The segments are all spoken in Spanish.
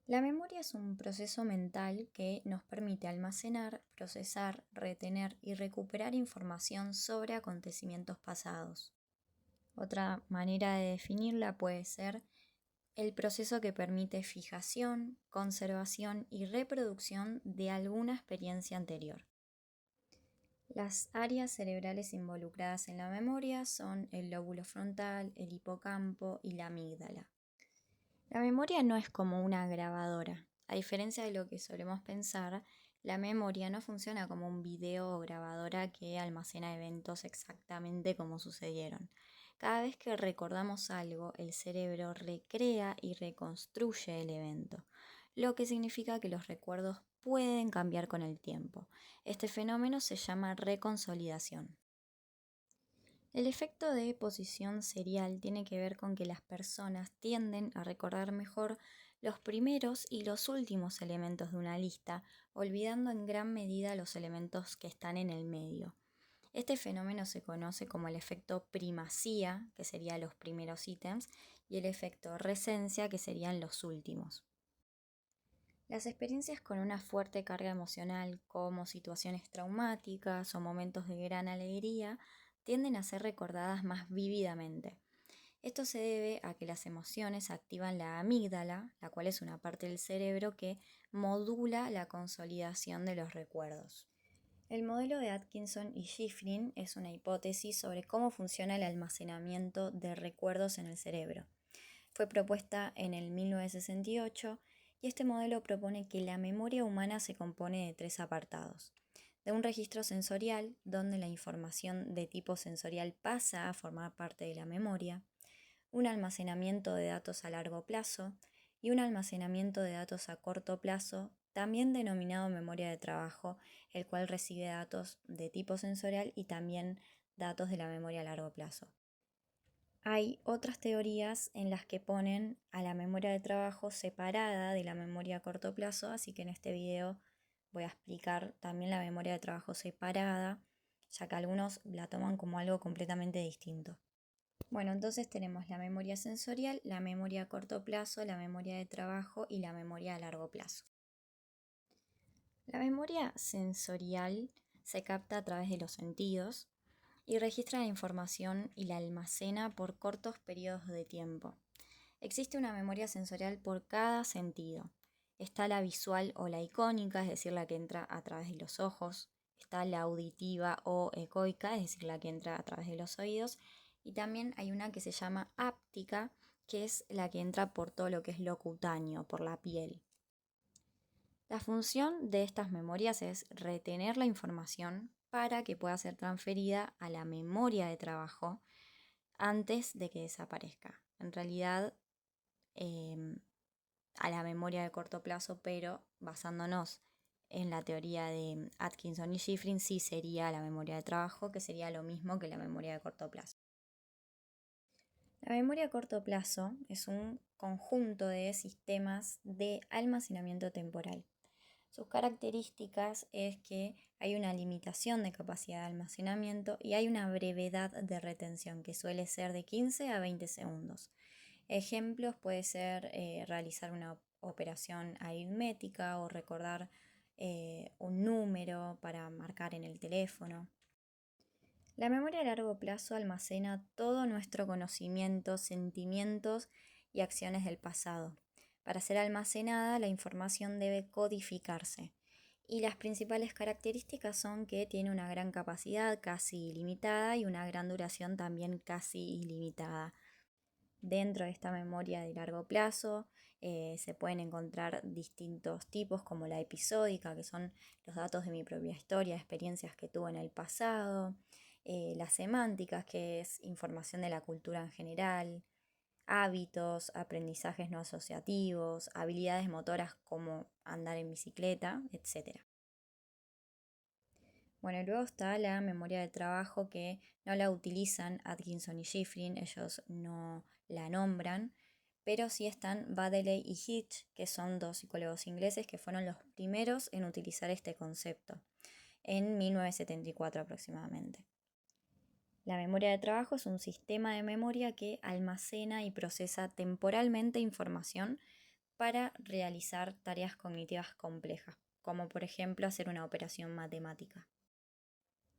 La memoria es un proceso mental que nos permite almacenar, procesar, retener y recuperar información sobre acontecimientos pasados. Otra manera de definirla puede ser el proceso que permite fijación, conservación y reproducción de alguna experiencia anterior. Las áreas cerebrales involucradas en la memoria son el lóbulo frontal, el hipocampo y la amígdala. La memoria no es como una grabadora. A diferencia de lo que solemos pensar, la memoria no funciona como un video o grabadora que almacena eventos exactamente como sucedieron. Cada vez que recordamos algo, el cerebro recrea y reconstruye el evento, lo que significa que los recuerdos pueden cambiar con el tiempo. Este fenómeno se llama reconsolidación. El efecto de posición serial tiene que ver con que las personas tienden a recordar mejor los primeros y los últimos elementos de una lista, olvidando en gran medida los elementos que están en el medio. Este fenómeno se conoce como el efecto primacía, que serían los primeros ítems, y el efecto resencia, que serían los últimos. Las experiencias con una fuerte carga emocional, como situaciones traumáticas o momentos de gran alegría, tienden a ser recordadas más vívidamente. Esto se debe a que las emociones activan la amígdala, la cual es una parte del cerebro que modula la consolidación de los recuerdos. El modelo de Atkinson y Shiffrin es una hipótesis sobre cómo funciona el almacenamiento de recuerdos en el cerebro. Fue propuesta en el 1968 y este modelo propone que la memoria humana se compone de tres apartados. De un registro sensorial, donde la información de tipo sensorial pasa a formar parte de la memoria, un almacenamiento de datos a largo plazo y un almacenamiento de datos a corto plazo, también denominado memoria de trabajo, el cual recibe datos de tipo sensorial y también datos de la memoria a largo plazo. Hay otras teorías en las que ponen a la memoria de trabajo separada de la memoria a corto plazo, así que en este video voy a explicar también la memoria de trabajo separada, ya que algunos la toman como algo completamente distinto. Bueno, entonces tenemos la memoria sensorial, la memoria a corto plazo, la memoria de trabajo y la memoria a largo plazo. La memoria sensorial se capta a través de los sentidos y registra la información y la almacena por cortos periodos de tiempo. Existe una memoria sensorial por cada sentido. Está la visual o la icónica, es decir, la que entra a través de los ojos. Está la auditiva o ecoica, es decir, la que entra a través de los oídos. Y también hay una que se llama áptica, que es la que entra por todo lo que es lo cutáneo, por la piel. La función de estas memorias es retener la información para que pueda ser transferida a la memoria de trabajo antes de que desaparezca. En realidad, a la memoria de corto plazo, pero basándonos en la teoría de Atkinson y Shiffrin, sí sería la memoria de trabajo, que sería lo mismo que la memoria de corto plazo. La memoria a corto plazo es un conjunto de sistemas de almacenamiento temporal. Sus características es que hay una limitación de capacidad de almacenamiento y hay una brevedad de retención que suele ser de 15 a 20 segundos. Ejemplos puede ser realizar una operación aritmética o recordar un número para marcar en el teléfono. La memoria a largo plazo almacena todo nuestro conocimiento, sentimientos y acciones del pasado. Para ser almacenada, la información debe codificarse. Y las principales características son que tiene una gran capacidad casi ilimitada y una gran duración también casi ilimitada. Dentro de esta memoria de largo plazo se pueden encontrar distintos tipos como la episódica, que son los datos de mi propia historia, experiencias que tuve en el pasado, las semánticas, que es información de la cultura en general, hábitos, aprendizajes no asociativos, habilidades motoras como andar en bicicleta, etc. Bueno, luego está la memoria de trabajo que no la utilizan Atkinson y Shiffrin, ellos no la nombran, pero sí están Baddeley y Hitch, que son dos psicólogos ingleses que fueron los primeros en utilizar este concepto, en 1974 aproximadamente. La memoria de trabajo es un sistema de memoria que almacena y procesa temporalmente información para realizar tareas cognitivas complejas, como por ejemplo hacer una operación matemática.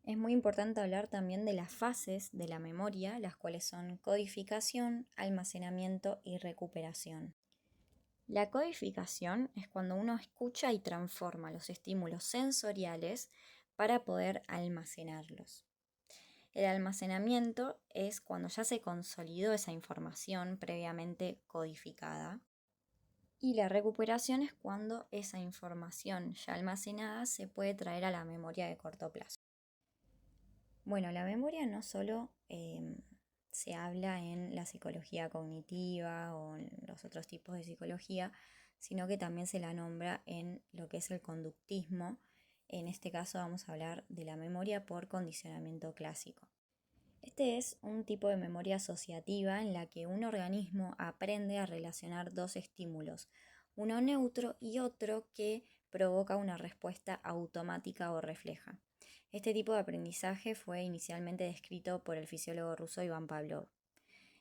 Es muy importante hablar también de las fases de la memoria, las cuales son codificación, almacenamiento y recuperación. La codificación es cuando uno escucha y transforma los estímulos sensoriales para poder almacenarlos. El almacenamiento es cuando ya se consolidó esa información previamente codificada. Y la recuperación es cuando esa información ya almacenada se puede traer a la memoria de corto plazo. Bueno, la memoria no solo se habla en la psicología cognitiva o en los otros tipos de psicología, sino que también se la nombra en lo que es el conductismo. En este caso vamos a hablar de la memoria por condicionamiento clásico. Este es un tipo de memoria asociativa en la que un organismo aprende a relacionar dos estímulos, uno neutro y otro que provoca una respuesta automática o refleja. Este tipo de aprendizaje fue inicialmente descrito por el fisiólogo ruso Iván Pavlov.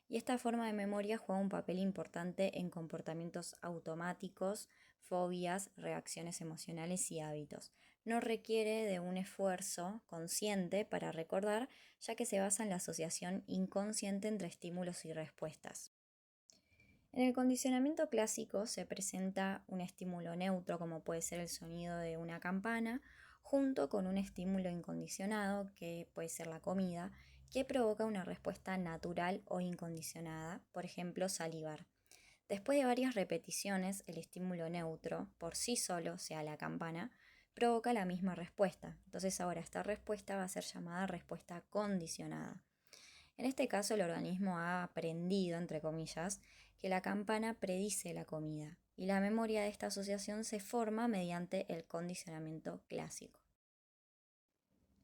Y esta forma de memoria juega un papel importante en comportamientos automáticos, fobias, reacciones emocionales y hábitos. No requiere de un esfuerzo consciente para recordar, ya que se basa en la asociación inconsciente entre estímulos y respuestas. En el condicionamiento clásico se presenta un estímulo neutro, como puede ser el sonido de una campana, junto con un estímulo incondicionado, que puede ser la comida, que provoca una respuesta natural o incondicionada, por ejemplo, salivar. Después de varias repeticiones, el estímulo neutro, por sí solo, sea la campana, provoca la misma respuesta. Entonces ahora esta respuesta va a ser llamada respuesta condicionada. En este caso, el organismo ha aprendido, entre comillas, que la campana predice la comida, y la memoria de esta asociación se forma mediante el condicionamiento clásico.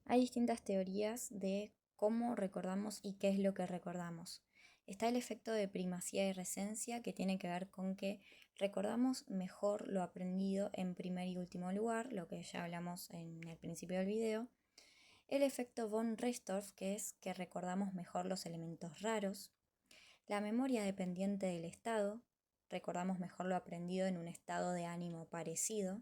Hay distintas teorías de cómo recordamos y qué es lo que recordamos. Está el efecto de primacía y recencia, que tiene que ver con que recordamos mejor lo aprendido en primer y último lugar, lo que ya hablamos en el principio del video. El efecto von Restorff, que es que recordamos mejor los elementos raros. La memoria dependiente del estado, recordamos mejor lo aprendido en un estado de ánimo parecido.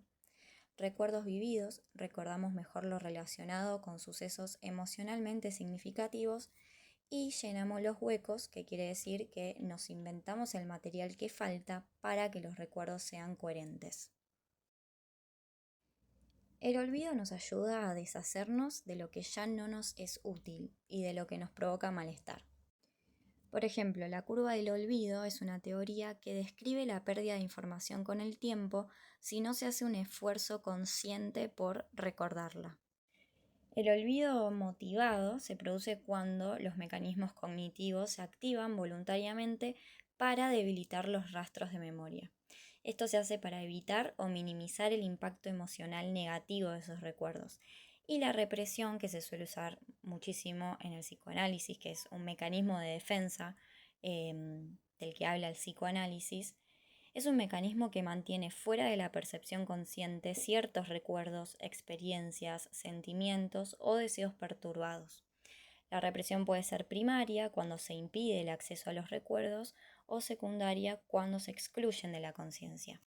Recuerdos vividos, recordamos mejor lo relacionado con sucesos emocionalmente significativos. Y llenamos los huecos, que quiere decir que nos inventamos el material que falta para que los recuerdos sean coherentes. El olvido nos ayuda a deshacernos de lo que ya no nos es útil y de lo que nos provoca malestar. Por ejemplo, la curva del olvido es una teoría que describe la pérdida de información con el tiempo si no se hace un esfuerzo consciente por recordarla. El olvido motivado se produce cuando los mecanismos cognitivos se activan voluntariamente para debilitar los rastros de memoria. Esto se hace para evitar o minimizar el impacto emocional negativo de esos recuerdos. Y la represión, que se suele usar muchísimo en el psicoanálisis, que es un mecanismo de defensa del que habla el psicoanálisis, es un mecanismo que mantiene fuera de la percepción consciente ciertos recuerdos, experiencias, sentimientos o deseos perturbados. La represión puede ser primaria, cuando se impide el acceso a los recuerdos, o secundaria, cuando se excluyen de la conciencia.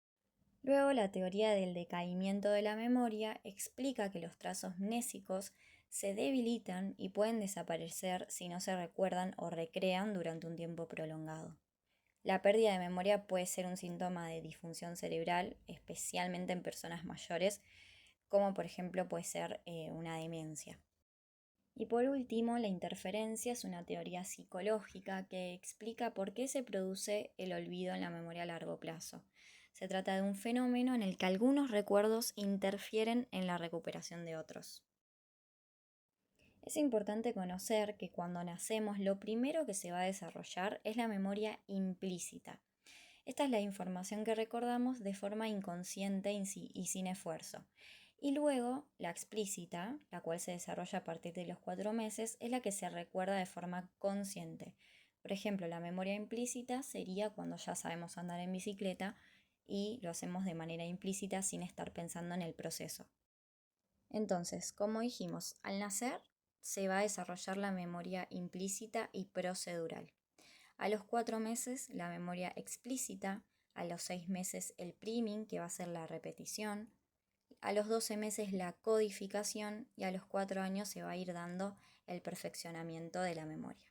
Luego, la teoría del decaimiento de la memoria explica que los trazos mnésicos se debilitan y pueden desaparecer si no se recuerdan o recrean durante un tiempo prolongado. La pérdida de memoria puede ser un síntoma de disfunción cerebral, especialmente en personas mayores, como por ejemplo puede ser una demencia. Y por último, la interferencia es una teoría psicológica que explica por qué se produce el olvido en la memoria a largo plazo. Se trata de un fenómeno en el que algunos recuerdos interfieren en la recuperación de otros. Es importante conocer que cuando nacemos lo primero que se va a desarrollar es la memoria implícita. Esta es la información que recordamos de forma inconsciente y sin esfuerzo. Y luego, la explícita, la cual se desarrolla a partir de los 4 meses, es la que se recuerda de forma consciente. Por ejemplo, la memoria implícita sería cuando ya sabemos andar en bicicleta y lo hacemos de manera implícita sin estar pensando en el proceso. Entonces, como dijimos, al nacer se va a desarrollar la memoria implícita y procedural. A los 4 meses, la memoria explícita, a los 6 meses el priming, que va a ser la repetición, a los 12 meses la codificación y a los 4 años se va a ir dando el perfeccionamiento de la memoria.